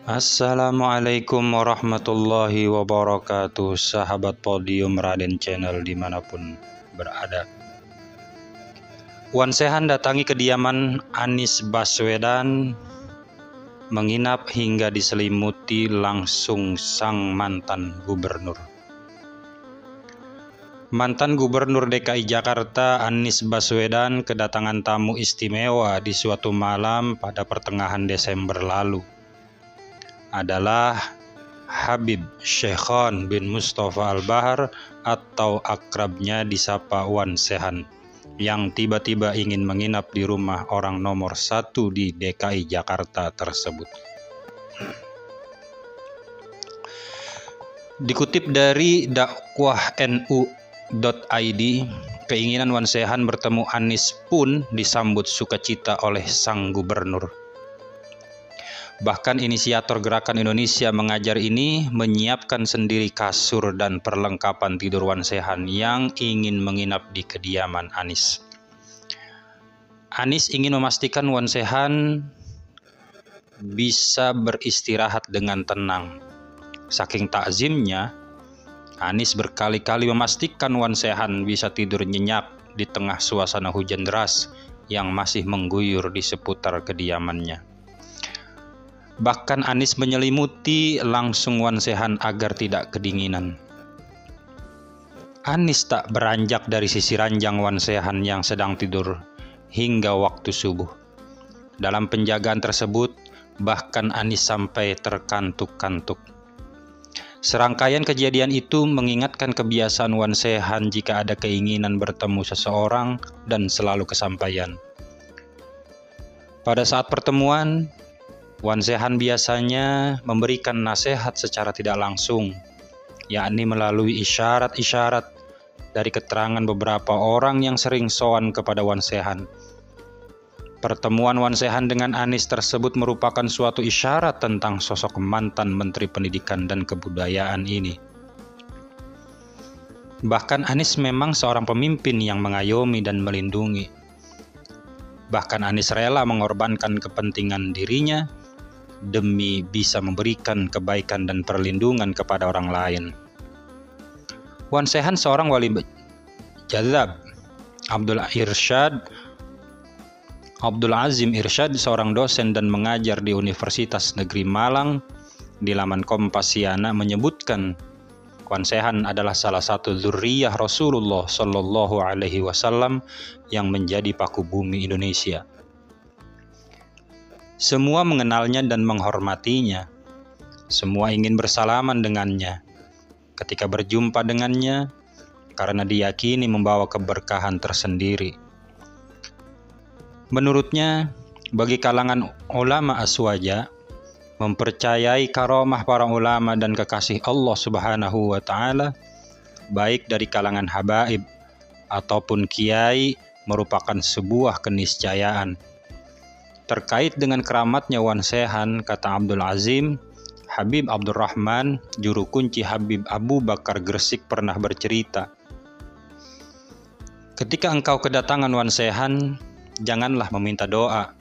Assalamualaikum warahmatullahi wabarakatuh, sahabat Podium Raden Channel dimanapun berada. Wan Sehan datangi kediaman Anies Baswedan, menginap hingga diselimuti langsung sang mantan gubernur. Mantan Gubernur DKI Jakarta Anies Baswedan kedatangan tamu istimewa di suatu malam pada pertengahan Desember lalu. Adalah Habib Shekhon bin Mustafa Al-Bahar atau akrabnya disapa Wan Sehan yang tiba-tiba ingin menginap di rumah orang nomor 1 di DKI Jakarta tersebut. Dikutip dari dakwahnu.id, keinginan Wan Sehan bertemu Anies pun disambut sukacita oleh sang gubernur. Bahkan inisiator Gerakan Indonesia Mengajar ini menyiapkan sendiri kasur dan perlengkapan tidur Wan Sehan yang ingin menginap di kediaman Anies. Anies ingin memastikan Wan Sehan bisa beristirahat dengan tenang. Saking takzimnya, Anies berkali-kali memastikan Wan Sehan bisa tidur nyenyak di tengah suasana hujan deras yang masih mengguyur di seputar kediamannya. Bahkan Anies menyelimuti langsung Wan Sehan agar tidak kedinginan. Anies tak beranjak dari sisi ranjang Wan Sehan yang sedang tidur hingga waktu subuh. Dalam penjagaan tersebut, bahkan Anies sampai terkantuk-kantuk. Serangkaian kejadian itu mengingatkan kebiasaan Wan Sehan jika ada keinginan bertemu seseorang dan selalu kesampaian. Pada saat pertemuan, Wan Sehan biasanya memberikan nasihat secara tidak langsung, yakni melalui isyarat-isyarat dari keterangan beberapa orang yang sering sowan kepada Wan Sehan. Pertemuan Wan Sehan dengan Anies tersebut merupakan suatu isyarat tentang sosok mantan Menteri Pendidikan dan Kebudayaan ini. Bahkan Anies memang seorang pemimpin yang mengayomi dan melindungi. Bahkan Anies rela mengorbankan kepentingan dirinya demi bisa memberikan kebaikan dan perlindungan kepada orang lain. Wan Sehan seorang wali jazab. Abdul Azim Irsyad, seorang dosen dan mengajar di Universitas Negeri Malang, di laman Kompasiana menyebutkan Wan Sehan adalah salah satu dzurriyyah Rasulullah Shallallahu Alaihi Wasallam yang menjadi paku bumi Indonesia. Semua mengenalnya dan menghormatinya. Semua ingin bersalaman dengannya ketika berjumpa dengannya, karena diyakini membawa keberkahan tersendiri. Menurutnya, bagi kalangan ulama aswaja, mempercayai karamah para ulama dan kekasih Allah Subhanahu wa Ta'ala, baik dari kalangan habaib ataupun kiai, merupakan sebuah keniscayaan. Terkait dengan keramatnya Wan Sehan, kata Abdul Azim, Habib Abdurrahman, juru kunci Habib Abu Bakar Gresik pernah bercerita, ketika engkau kedatangan Wan Sehan, janganlah meminta doa,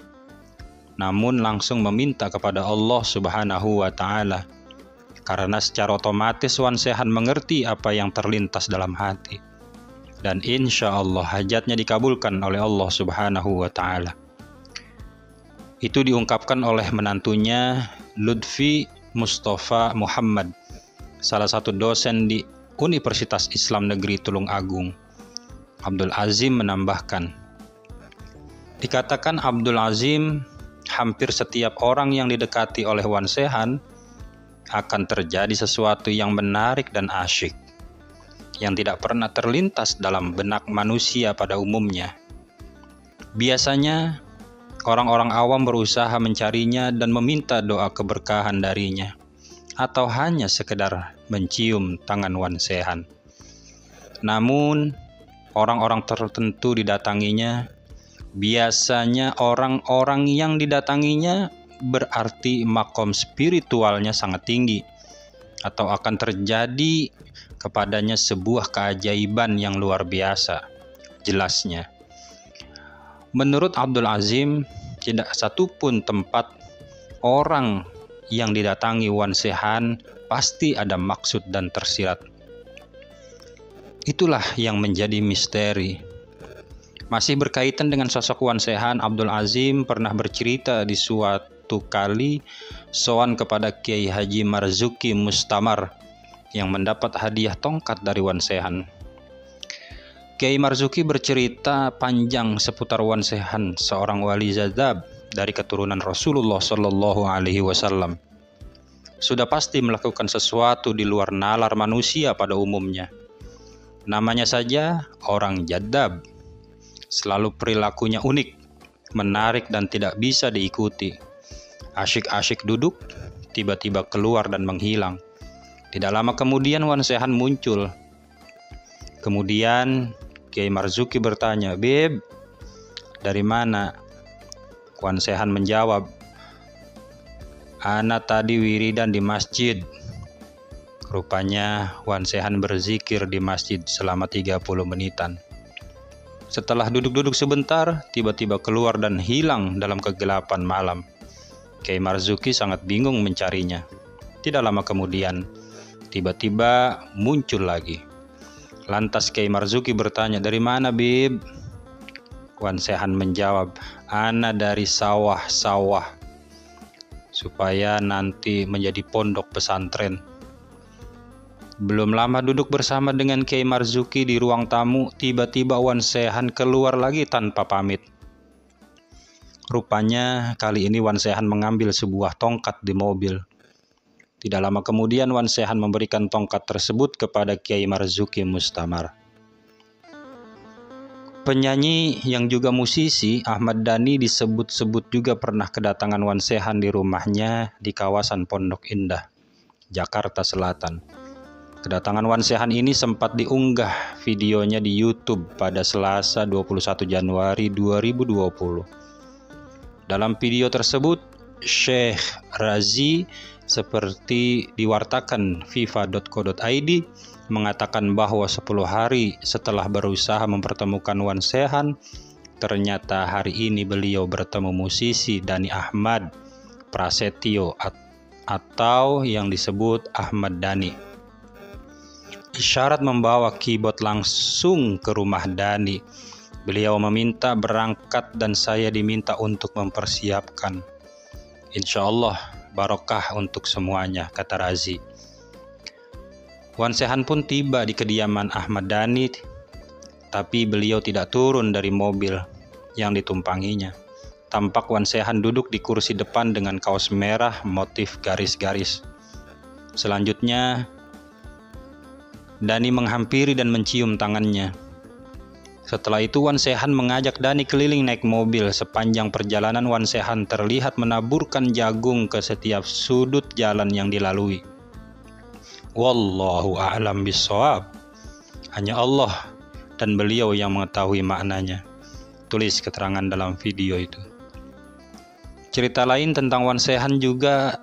namun langsung meminta kepada Allah Subhanahu wa Ta'ala, karena secara otomatis Wan Sehan mengerti apa yang terlintas dalam hati, dan insya Allah hajatnya dikabulkan oleh Allah Subhanahu wa Ta'ala. Itu diungkapkan oleh menantunya Lutfi Mustafa Muhammad, salah satu dosen di Universitas Islam Negeri Tulung Agung. Abdul Azim menambahkan, dikatakan Abdul Azim, hampir setiap orang yang didekati oleh Wan Sehan akan terjadi sesuatu yang menarik dan asyik, yang tidak pernah terlintas dalam benak manusia pada umumnya. Biasanya, orang-orang awam berusaha mencarinya dan meminta doa keberkahan darinya, atau hanya sekedar mencium tangan Wan Sehan. Namun, orang-orang tertentu didatanginya. Biasanya orang-orang yang didatanginya berarti makom spiritualnya sangat tinggi, atau akan terjadi kepadanya sebuah keajaiban yang luar biasa, jelasnya. Menurut Abdul Azim, tidak satupun tempat orang yang didatangi Wan Se-han pasti ada maksud dan tersirat. Itulah yang menjadi misteri. Masih berkaitan dengan sosok Wan Se-han, Abdul Azim pernah bercerita di suatu kali sowan kepada Kiai Haji Marzuki Mustamar yang mendapat hadiah tongkat dari Wan Se-han. Kiai Marzuki bercerita panjang seputar Wan Se-han, seorang wali jadzab dari keturunan Rasulullah Shallallahu Alaihi Wasallam. Sudah pasti melakukan sesuatu di luar nalar manusia pada umumnya. Namanya saja orang jadzab. Selalu perilakunya unik, menarik dan tidak bisa diikuti. Asyik-asyik duduk, tiba-tiba keluar dan menghilang. Tidak lama kemudian Wan Se-han muncul. Kemudian Kiai Marzuki bertanya, "Beb, dari mana?" Wan Se-han menjawab, "Ana tadi wiridan di masjid." Rupanya Wan Se-han berzikir di masjid selama 30 menitan. Setelah duduk-duduk sebentar, tiba-tiba keluar dan hilang dalam kegelapan malam. Kiai Marzuki sangat bingung mencarinya. Tidak lama kemudian, tiba-tiba muncul lagi. Lantas Kiai Marzuki bertanya, "Dari mana, Bib?" Wan Se-han menjawab, "Ana dari sawah-sawah, supaya nanti menjadi pondok pesantren." Belum lama duduk bersama dengan Kiai Marzuki di ruang tamu, tiba-tiba Wan Se-han keluar lagi tanpa pamit. Rupanya kali ini Wan Se-han mengambil sebuah tongkat di mobil. Tidak lama kemudian Wan Se-han memberikan tongkat tersebut kepada Kiai Marzuki Mustamar. Penyanyi yang juga musisi Ahmad Dhani disebut-sebut juga pernah kedatangan Wan Se-han di rumahnya di kawasan Pondok Indah, Jakarta Selatan. Kedatangan Wan Se-han ini sempat diunggah videonya di YouTube pada Selasa 21 Januari 2020. Dalam video tersebut, Syekh Razi seperti diwartakan FIFA.co.id mengatakan bahwa 10 hari setelah berusaha mempertemukan Wan Se-han, ternyata hari ini beliau bertemu musisi Dhani Ahmad Prasetyo atau yang disebut Ahmad Dhani. Isyarat membawa keyboard langsung ke rumah Dhani. Beliau meminta berangkat dan saya diminta untuk mempersiapkan. Insya Allah barokah untuk semuanya, kata Razi. Wan Se-han pun tiba di kediaman Ahmad Dhani, tapi beliau tidak turun dari mobil yang ditumpanginya. Tampak Wan Se-han duduk di kursi depan dengan kaos merah motif garis-garis. Selanjutnya, Dhani menghampiri dan mencium tangannya. Setelah itu Wan Se-han mengajak Dhani keliling naik mobil. Sepanjang perjalanan Wan Se-han terlihat menaburkan jagung ke setiap sudut jalan yang dilalui. Wallahu a'lam bishawab. Hanya Allah dan beliau yang mengetahui maknanya, tulis keterangan dalam video itu. Cerita lain tentang Wan Se-han juga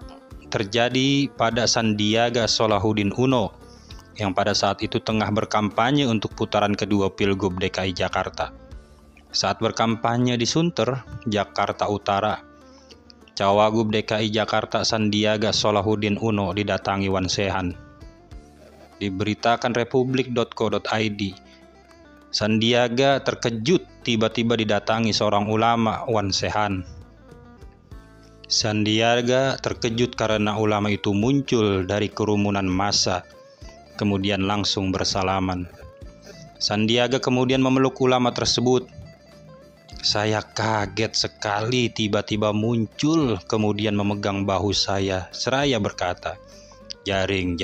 terjadi pada Sandiaga Salahuddin Uno yang pada saat itu tengah berkampanye untuk putaran kedua Pilgub DKI Jakarta. Saat berkampanye di Sunter, Jakarta Utara, Cawagup DKI Jakarta Sandiaga Salahuddin Uno didatangi Wan Se-han. Diberitakan republik.co.id, Sandiaga terkejut tiba-tiba didatangi seorang ulama Wan Se-han. Sandiaga terkejut karena ulama itu muncul dari kerumunan massa, kemudian langsung bersalaman. Sandiaga kemudian memeluk ulama tersebut. Saya kaget sekali tiba-tiba muncul, kemudian memegang bahu saya, seraya berkata, "Jaring.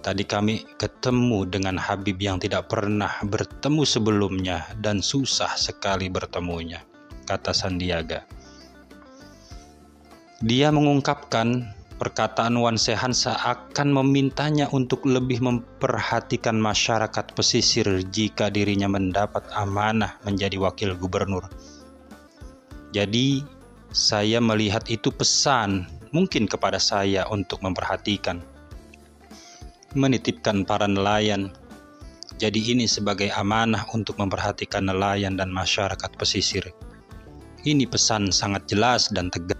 Tadi kami ketemu dengan Habib yang tidak pernah bertemu sebelumnya dan susah sekali bertemunya," kata Sandiaga. Dia mengungkapkan perkataan Wan Se-han seakan memintanya untuk lebih memperhatikan masyarakat pesisir jika dirinya mendapat amanah menjadi wakil gubernur. Jadi, saya melihat itu pesan mungkin kepada saya untuk memperhatikan, menitipkan para nelayan. Jadi ini sebagai amanah untuk memperhatikan nelayan dan masyarakat pesisir. Ini pesan sangat jelas dan tegas.